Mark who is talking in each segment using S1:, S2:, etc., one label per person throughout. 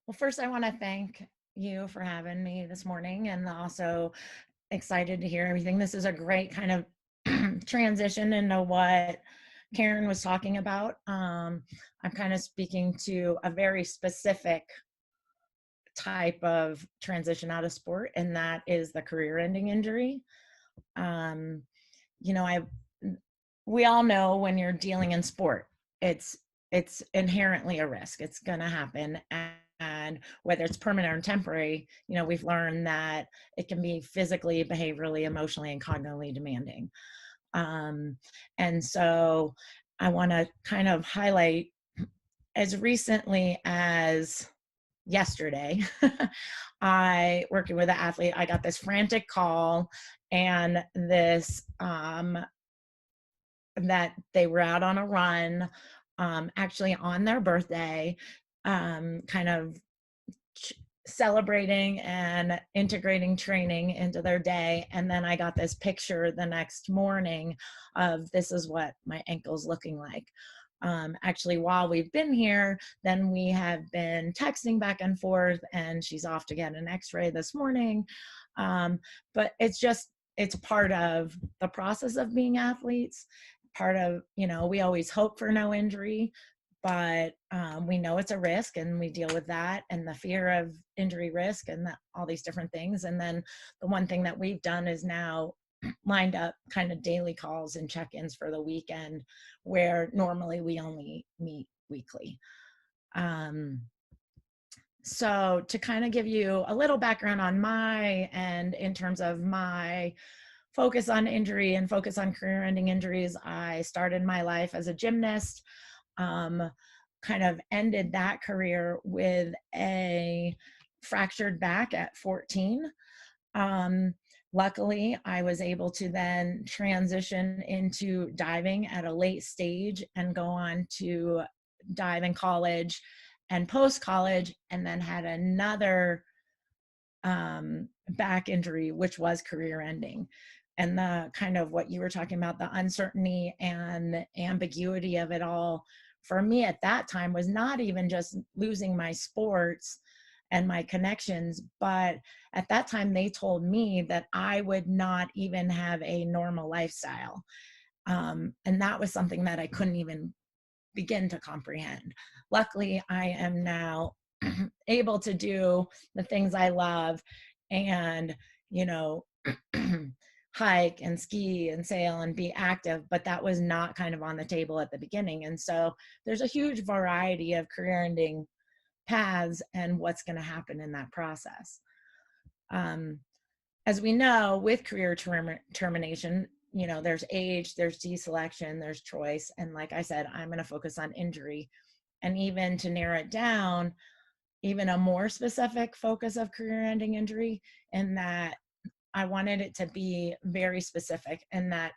S1: Well, first, I want to thank you for having me this morning and also excited to hear everything. This is a great kind of transition into what Karen was talking about. I'm kind of speaking to a very specific type of transition out of sport, and that is the career ending injury. Um, you know, I we all know when you're dealing in sport, it's it's inherently a risk. It's going to happen, and whether it's permanent or temporary, we've learned that it can be physically, behaviorally, emotionally, and cognitively demanding. Um, and so, I want to kind of highlight as recently as yesterday, I working with an athlete. I got this frantic call, and this that they were out on a run, actually on their birthday, kind of celebrating and integrating training into their day. And then I got this picture the next morning of this is what my ankle's looking like. Actually, while we've been here, then we have been texting back and forth, and she's off to get an x-ray this morning. But it's part of the process of being athletes. Part of, we always hope for no injury, but we know it's a risk, and we deal with that and the fear of injury risk and all these different things. And then the one thing that we've done is now lined up kind of daily calls and check-ins for the weekend, where normally we only meet weekly. So to kind of give you a little background on my end in terms of my focus on injury and focus on career-ending injuries, I started my life as a gymnast, kind of ended that career with a fractured back at 14. Luckily, I was able to then transition into diving at a late stage and go on to dive in college and post college, and then had another back injury, which was career ending. And the kind of what you were talking about, the uncertainty and the ambiguity of it all, for me at that time was not even just losing my sports and my connections, but at that time they told me that I would not even have a normal lifestyle. And that was something that I couldn't even begin to comprehend. Luckily, I am now able to do the things I love, and, you know, hike and ski and sail and be active, but that was not kind of on the table at the beginning. And so there's a huge variety of career ending paths and what's going to happen in that process. Um, as we know, with career termination, there's age, there's deselection, there's choice. And like I said, I'm going to focus on injury. And even to narrow it down, even a more specific focus of career ending injury, in that I wanted it to be very specific, and that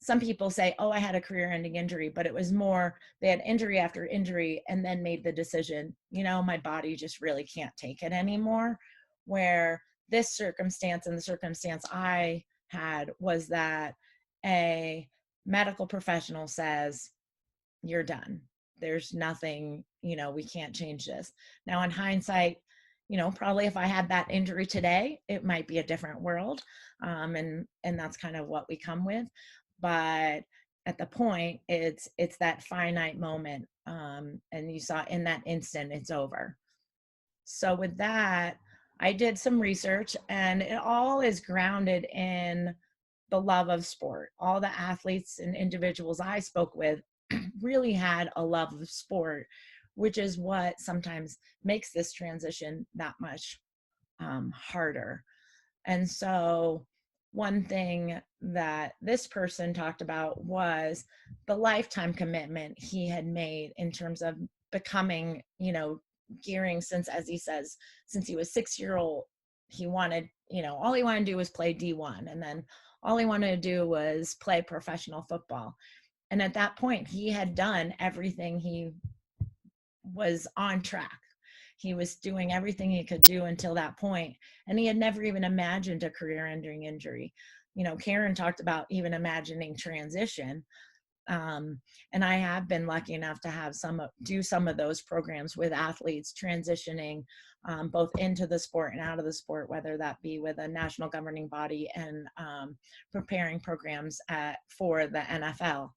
S1: some people say, oh, I had a career ending injury, but it was more they had injury after injury and then made the decision, my body just really can't take it anymore. Where this circumstance and the circumstance I had was that a medical professional says, you're done. There's nothing, we can't change this. Now, in hindsight, probably if I had that injury today, it might be a different world. And that's kind of what we come with. But at the point, it's that finite moment. And you saw in that instant, it's over. So with that, I did some research, and it all is grounded in the love of sport. All the athletes and individuals I spoke with really had a love of sport, which is what sometimes makes this transition that much harder. And so one thing that this person talked about was the lifetime commitment he had made in terms of becoming, gearing since, as he says, since he was 6 years old, he wanted, all he wanted to do was play D1. And then all he wanted to do was play professional football. And at that point, he had done everything. He was on track. He was doing everything he could do until that point, and he had never even imagined a career-ending injury. Karen talked about even imagining transition. And I have been lucky enough to have do some of those programs with athletes transitioning both into the sport and out of the sport, whether that be with a national governing body and preparing programs for the NFL.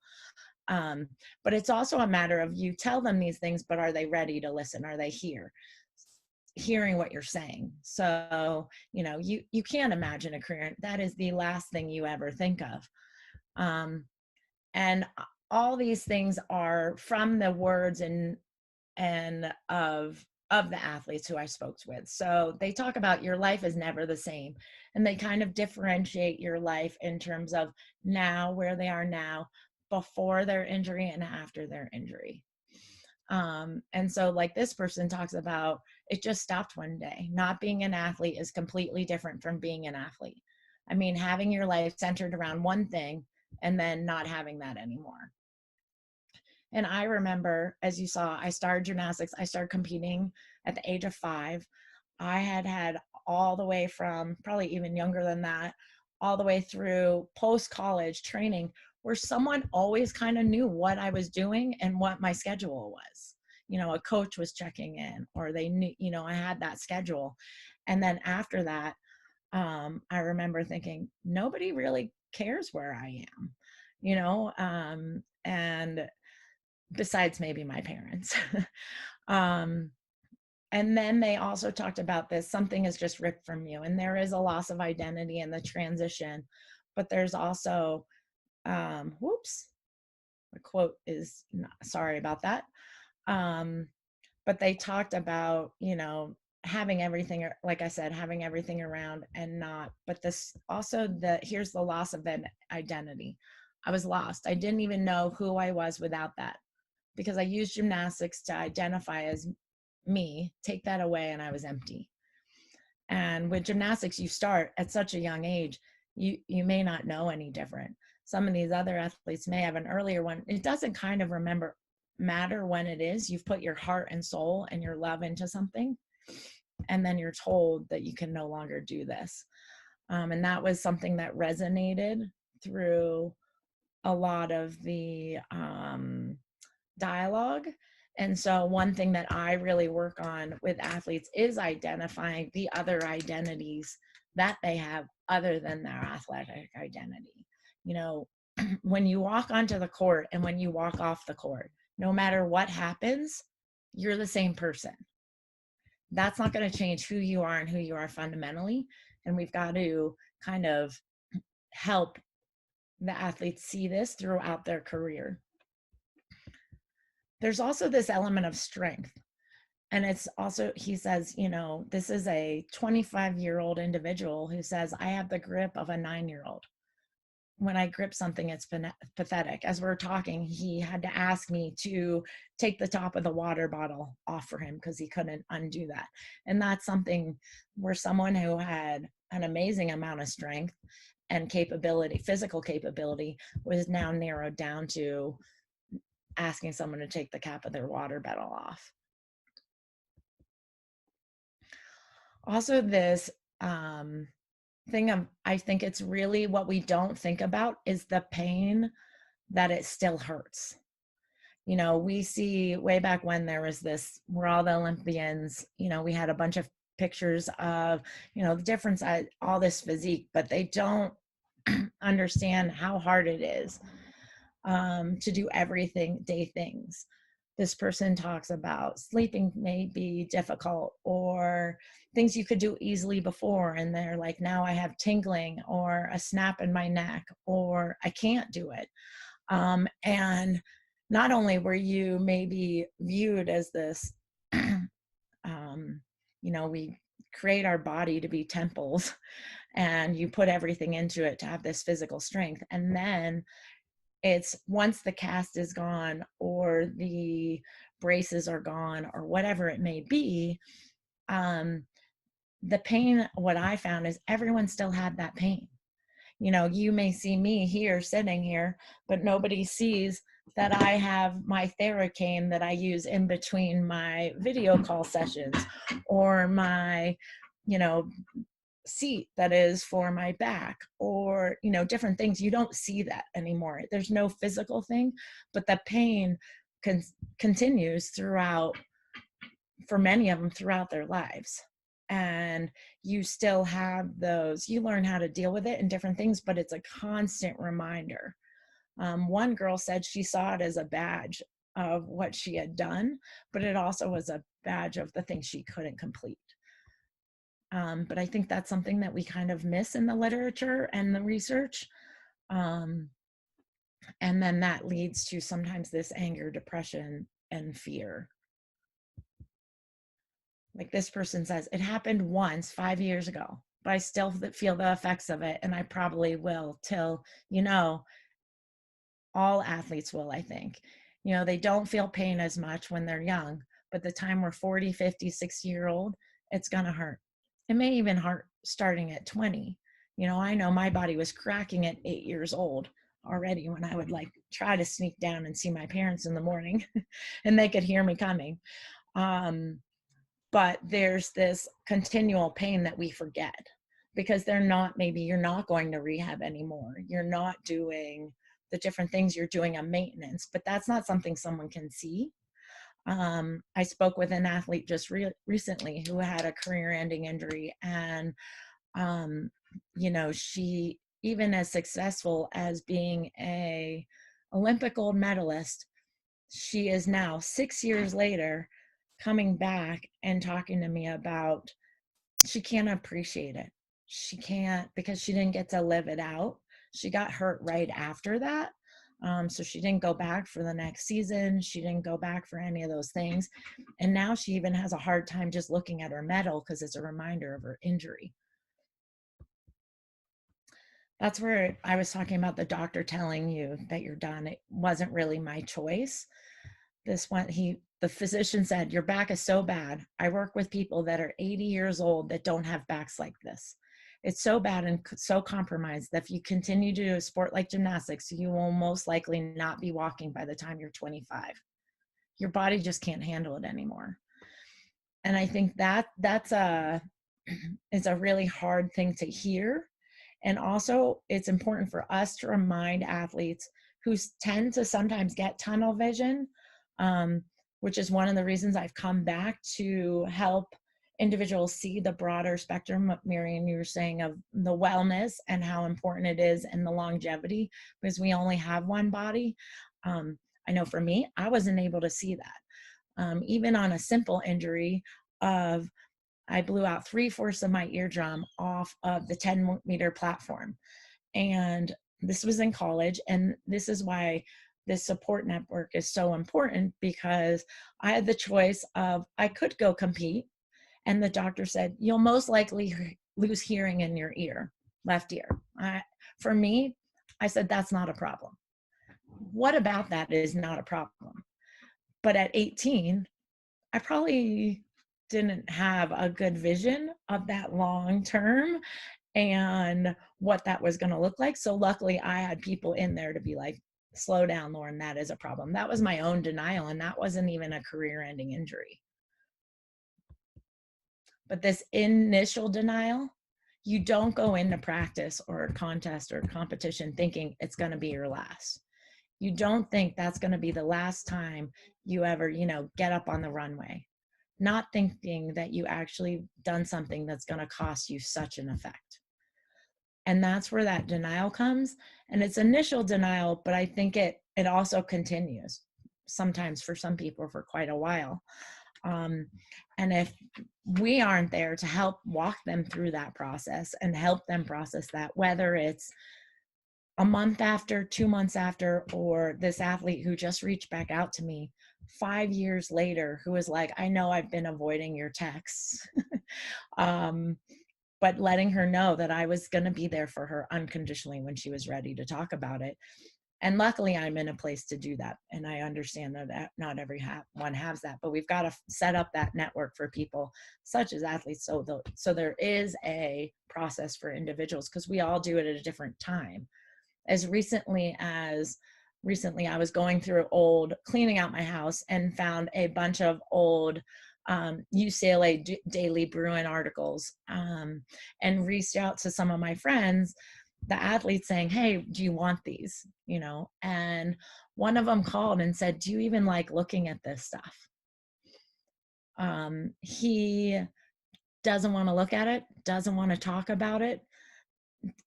S1: But it's also a matter of, you tell them these things, but are they ready to listen? Are they hearing what you're saying? So, you can't imagine a career. That is the last thing you ever think of. And all these things are from the words and of the athletes who I spoke with. So they talk about your life is never the same, and they kind of differentiate your life in terms of now, where they are now, before their injury and after their injury. And so, like, this person talks about, it just stopped one day. Not being an athlete is completely different from being an athlete. I mean, having your life centered around one thing and then not having that anymore. And I remember, as you saw, I started gymnastics. I started competing at the age of 5. I had all the way from, probably even younger than that, all the way through post-college training, where someone always kind of knew what I was doing and what my schedule was. A coach was checking in, or they knew, I had that schedule. And then after that, I remember thinking, nobody really cares where I am, and besides maybe my parents. And then they also talked about this, something is just ripped from you, and there is a loss of identity in the transition, but there's also, whoops, the quote is, sorry about that. But they talked about, having everything, like I said, having everything around and not, but this also, here's the loss of that identity. I was lost. I didn't even know who I was without that, because I used gymnastics to identify as me. Take that away and I was empty. And with gymnastics, you start at such a young age, you may not know any different. Some of these other athletes may have an earlier one. It doesn't kind of matter when it is. You've put your heart and soul and your love into something, and then you're told that you can no longer do this. And that was something that resonated through a lot of the dialogue. And so one thing that I really work on with athletes is identifying the other identities that they have other than their athletic identity. When you walk onto the court and when you walk off the court, no matter what happens, you're the same person. That's not going to change who you are and who you are fundamentally. And we've got to kind of help the athletes see this throughout their career. There's also this element of strength. And it's also, he says, this is a 25-year-old individual who says, I have the grip of a 9-year-old. When I grip something, it's pathetic. As we're talking, he had to ask me to take the top of the water bottle off for him because he couldn't undo that. And that's something where someone who had an amazing amount of strength and capability, physical capability, was now narrowed down to asking someone to take the cap of their water bottle off. Also, this thing of, I think it's really what we don't think about is the pain that it still hurts. We see way back when there was this, we're all the Olympians, we had a bunch of pictures of, the difference, all this physique, but they don't understand how hard it is to do everyday things. This person talks about sleeping may be difficult, or things you could do easily before, and they're like, now I have tingling or a snap in my neck, or I can't do it. And not only were you maybe viewed as this, we create our body to be temples, and you put everything into it to have this physical strength. And then it's, once the cast is gone or the braces are gone or whatever it may be, the pain, what I found is everyone still had that pain. You may see me here sitting here, but nobody sees that I have my Theracane that I use in between my video call sessions, or my, seat that is for my back, or, you know, different things. You don't see that anymore. There's no physical thing, but the pain continues throughout, for many of them, throughout their lives. And you still have those, you learn how to deal with it and different things, but it's a constant reminder. One girl said she saw it as a badge of what she had done, but it also was a badge of the things she couldn't complete. But I think that's something that we kind of miss in the literature and the research. And then that leads to sometimes this anger, depression, and fear. Like this person says, it happened once 5 years ago, but I still feel the effects of it. And I probably will till, you know, all athletes will, I think. You know, they don't feel pain as much when they're young, but the time we're 40, 50, 60-year-old, it's going to hurt. It may even hurt starting at 20. You know, I know my body was cracking at 8 years old already when I would like try to sneak down and see my parents in the morning and they could hear me coming. But there's this continual pain that we forget because they're not, maybe you're not going to rehab anymore. You're not doing the different things, you're doing a maintenance, but that's not something someone can see. I spoke with an athlete just recently who had a career-ending injury, and you know, she, even as successful as being a Olympic gold medalist, she is now 6 years later coming back and talking to me about she can't appreciate it. She can't, because she didn't get to live it out. She got hurt right after that. So she didn't go back for the next season. She didn't go back for any of those things. And now she even has a hard time just looking at her medal because it's a reminder of her injury. That's where I was talking about the doctor telling you that you're done. It wasn't really my choice. This one, the physician said, your back is so bad. I work with people that are 80 years old that don't have backs like this. It's so bad and so compromised that if you continue to do a sport like gymnastics, you will most likely not be walking by the time you're 25. Your body just can't handle it anymore. And I think that's it's a really hard thing to hear. And also it's important for us to remind athletes who tend to sometimes get tunnel vision, which is one of the reasons I've come back to help individuals see the broader spectrum, Marian, you were saying, of the wellness and how important it is and the longevity, because we only have one body. I know for me, I wasn't able to see that. Even on a simple injury of, I blew out 3/4 of my eardrum off of the 10-meter platform. And this was in college. And this is why this support network is so important, because I had the choice of, I could go compete. And the doctor said, you'll most likely lose hearing in your ear, left ear. For me, I said, that's not a problem. What about that is not a problem? But at 18, I probably didn't have a good vision of that long term and what that was going to look like. So luckily I had people in there to be like, slow down, Lauren, that is a problem. That was my own denial, and that wasn't even a career-ending injury. But this initial denial, you don't go into practice or contest or competition thinking it's going to be your last. You don't think that's going to be the last time you ever, you know, get up on the runway, not thinking that you actually done something that's going to cost you such an effect. And that's where that denial comes. And it's initial denial, but I think it also continues sometimes for some people for quite a while. And if we aren't there to help walk them through that process and help them process that, whether it's a month after, 2 months after, or this athlete who just reached back out to me 5 years later, who was like, I know I've been avoiding your texts, but letting her know that I was going to be there for her unconditionally when she was ready to talk about it. And luckily I'm in a place to do that. And I understand that not everyone has that, but we've got to set up that network for people such as athletes. So there is a process for individuals, because we all do it at a different time. As recently I was going through cleaning out my house and found a bunch of old UCLA Daily Bruin articles, and reached out to some of my friends, the athletes, saying, hey, do you want these? And one of them called and said, do you even like looking at this stuff? He doesn't want to look at it, doesn't want to talk about it.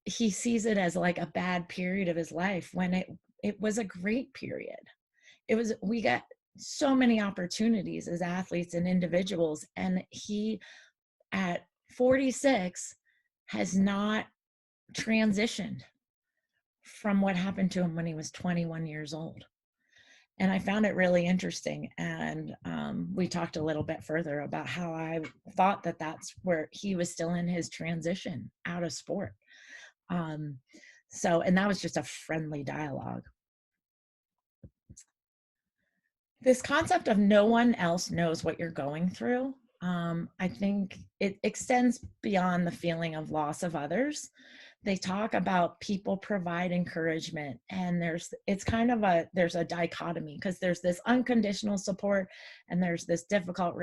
S1: He sees it as like a bad period of his life, when it was a great period. We got so many opportunities as athletes and individuals, and he, at 46, has not transitioned from what happened to him when he was 21 years old. And I found it really interesting. And we talked a little bit further about how I thought that that's where he was still in his transition out of sport. And that was just a friendly dialogue. This concept of no one else knows what you're going through, I think it extends beyond the feeling of loss of others. They talk about people provide encouragement, and there's a dichotomy, because there's this unconditional support and there's this difficult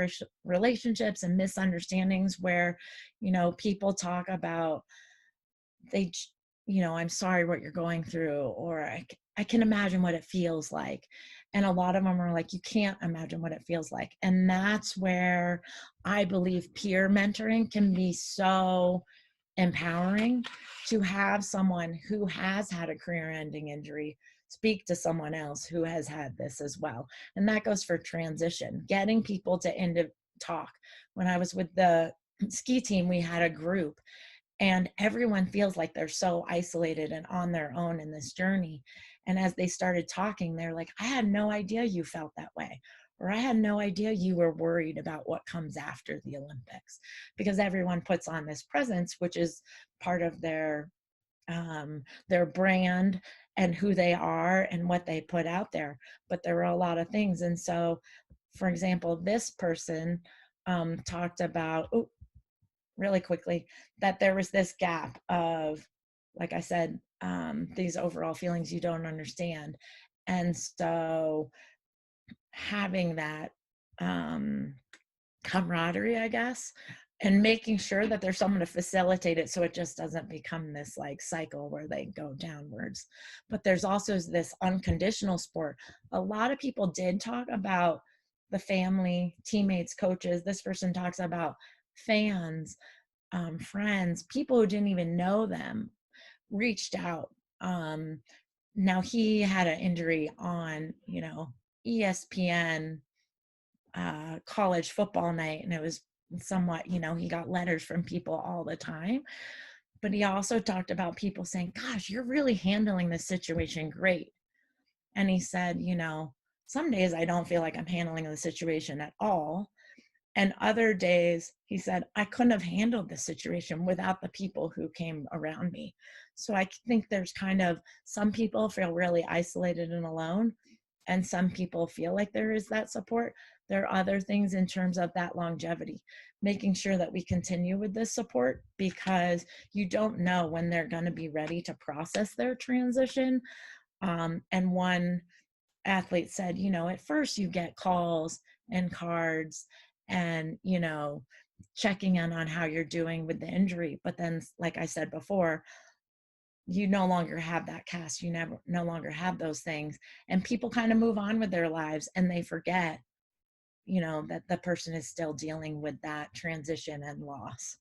S1: relationships and misunderstandings where, people talk about, I'm sorry what you're going through, or I can imagine what it feels like. And a lot of them are like, you can't imagine what it feels like. And that's where I believe peer mentoring can be so empowering, to have someone who has had a career-ending injury speak to someone else who has had this as well. And that goes for transition, getting people to talk. When I was with the ski team, we had a group, and everyone feels like they're so isolated and on their own in this journey. And as they started talking, they're like, I had no idea you felt that way, or I had no idea you were worried about what comes after the Olympics, because everyone puts on this presence, which is part of their brand and who they are and what they put out there. But there are a lot of things. And so, for example, this person talked about, really quickly, that there was this gap of, like I said, these overall feelings you don't understand. And so having that camaraderie, I guess, and making sure that there's someone to facilitate it, so it just doesn't become this like cycle where they go downwards. But there's also this unconditional sport. A lot of people did talk about the family, teammates, coaches. This person talks about fans, friends, people who didn't even know them reached out. Now he had an injury on, ESPN college football night, and it was somewhat, he got letters from people all the time. But he also talked about people saying, gosh, you're really handling this situation great. And he said, some days I don't feel like I'm handling the situation at all. And other days, he said, I couldn't have handled this situation without the people who came around me. So I think there's kind of, some people feel really isolated and alone, and some people feel like there is that support. There are other things in terms of that longevity, making sure that we continue with this support, because you don't know when they're going to be ready to process their transition. And one athlete said, at first you get calls and cards and, checking in on how you're doing with the injury. But then, like I said before, you no longer have that cast, no longer have those things, and people kind of move on with their lives, and they forget, that the person is still dealing with that transition and loss.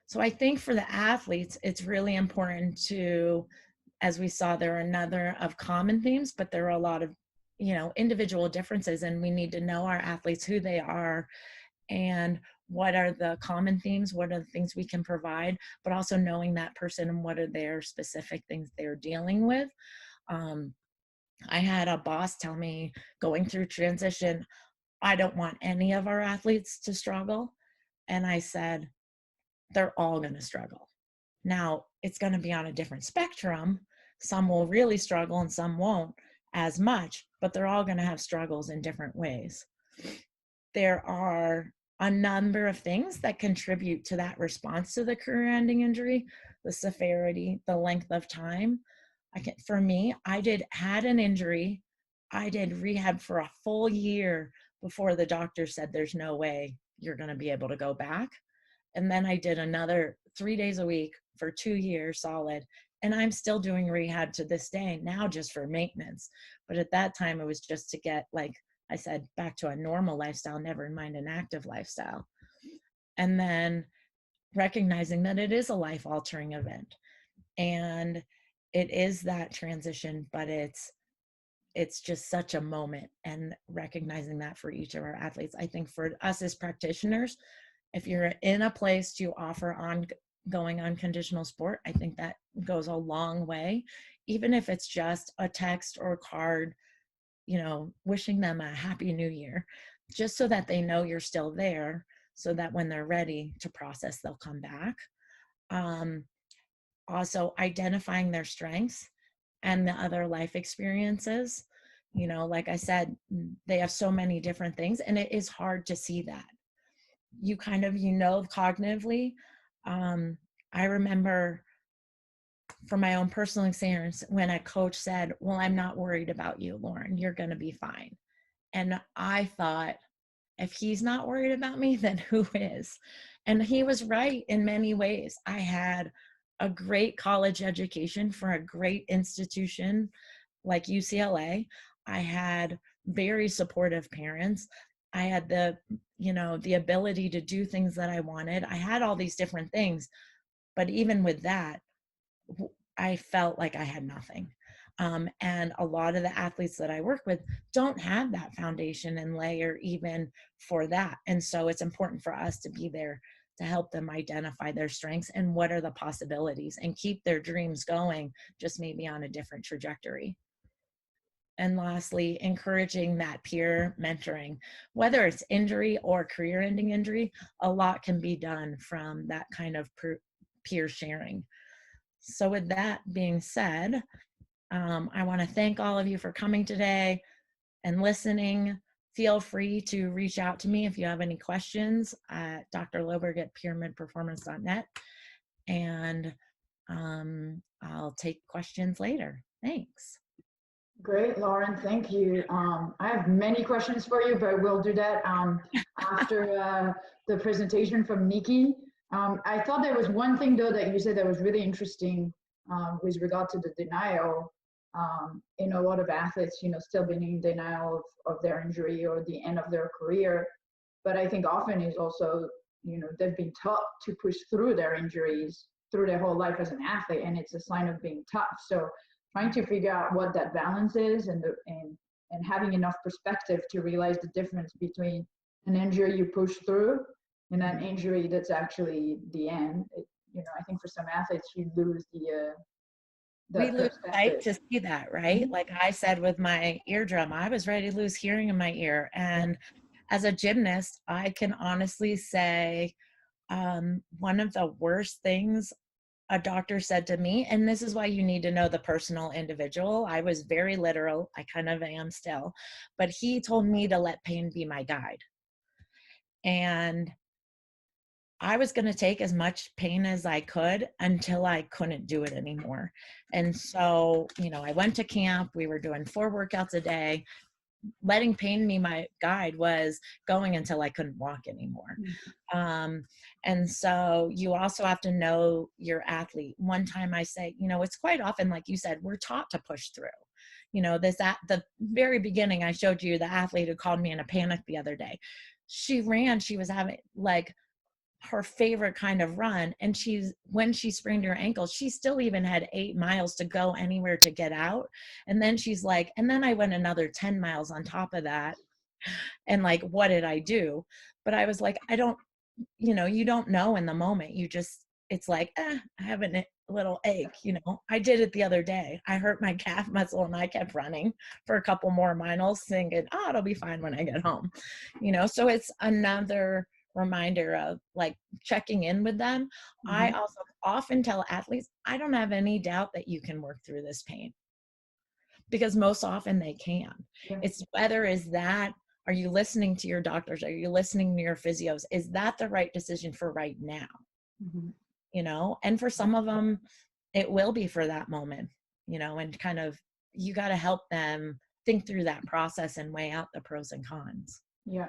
S1: So I think for the athletes, it's really important to, as we saw, there are another of common themes, but there are a lot of, individual differences, and we need to know our athletes, who they are, and what are the common themes, what are the things we can provide, but also knowing that person and what are their specific things they're dealing with. I had a boss tell me, going through transition, I don't want any of our athletes to struggle. And I said, they're all going to struggle. Now, it's going to be on a different spectrum. Some will really struggle and some won't as much, but they're all going to have struggles in different ways. There are a number of things that contribute to that response to the career-ending injury: the severity, the length of time. For me, had an injury. I did rehab for a full year before the doctor said, there's no way you're going to be able to go back. And then I did another 3 days a week for 2 years solid. And I'm still doing rehab to this day now, just for maintenance. But at that time, it was just to get, like I said, back to a normal lifestyle, never mind an active lifestyle. And then recognizing that it is a life altering event, and it is that transition, but it's just such a moment, and recognizing that for each of our athletes. I think for us as practitioners, if you're in a place to offer ongoing unconditional sport, I think that goes a long way, even if it's just a text or a card, wishing them a happy new year, just so that they know you're still there, so that when they're ready to process, they'll come back. Also identifying their strengths and the other life experiences. Like I said, they have so many different things, and it is hard to see that. You kind of, cognitively. I remember from my own personal experience when a coach said, well, I'm not worried about you, Lauren, you're going to be fine. And I thought, if he's not worried about me, then who is? And he was right in many ways. I had a great college education for a great institution like UCLA. I had very supportive parents. I had the ability to do things that I wanted. I had all these different things. But even with that, I felt like I had nothing. And a lot of the athletes that I work with don't have that foundation and layer even for that. And so it's important for us to be there to help them identify their strengths and what are the possibilities, and keep their dreams going, just maybe on a different trajectory. And lastly, encouraging that peer mentoring, whether it's injury or career-ending injury, a lot can be done from that kind of peer sharing. So with that being said, I want to thank all of you for coming today and listening. Feel free to reach out to me if you have any questions at Dr. Loberg at pyramidperformance.net. And I'll take questions later. Thanks.
S2: Great, Lauren, thank you. I have many questions for you, but we'll do that after the presentation from Nikki. I thought there was one thing though that you said that was really interesting with regard to the denial. In a lot of athletes, still being in denial of their injury or the end of their career. But I think often is also, they've been taught to push through their injuries through their whole life as an athlete, and it's a sign of being tough. So trying to figure out what that balance is, and having enough perspective to realize the difference between an injury you push through and an injury that's actually the end. I think for some athletes you lose
S1: We lose sight to see that, right?
S2: Mm-hmm.
S1: Like I said with my eardrum, I was ready to lose hearing in my ear. And as a gymnast, I can honestly say one of the worst things a doctor said to me, and this is why you need to know the personal individual. I was very literal. I kind of am still, but he told me to let pain be my guide. And I was going to take as much pain as I could until I couldn't do it anymore. And so, I went to camp. We were doing 4 workouts a day. Letting pain be my guide was going until I couldn't walk anymore. And so you also have to know your athlete. One time I say, it's quite often, like you said, we're taught to push through. At the very beginning, I showed you the athlete who called me in a panic the other day. She was having like her favorite kind of run, and when she sprained her ankle, she still even had 8 miles to go anywhere to get out. And then she's like, and then I went another 10 miles on top of that, and like, what did I do? But I was like, I don't, you don't know in the moment. It's like, I have a little ache. I did it the other day. I hurt my calf muscle and I kept running for a couple more miles thinking, it'll be fine when I get home. So it's another reminder of like checking in with them. Mm-hmm. I also often tell athletes, I don't have any doubt that you can work through this pain, because most often they can. Yeah. It's whether are you listening to your doctors? Are you listening to your physios? Is that the right decision for right now? Mm-hmm. And for some of them, it will be for that moment, and kind of, you got to help them think through that process and weigh out the pros and cons.
S2: Yeah.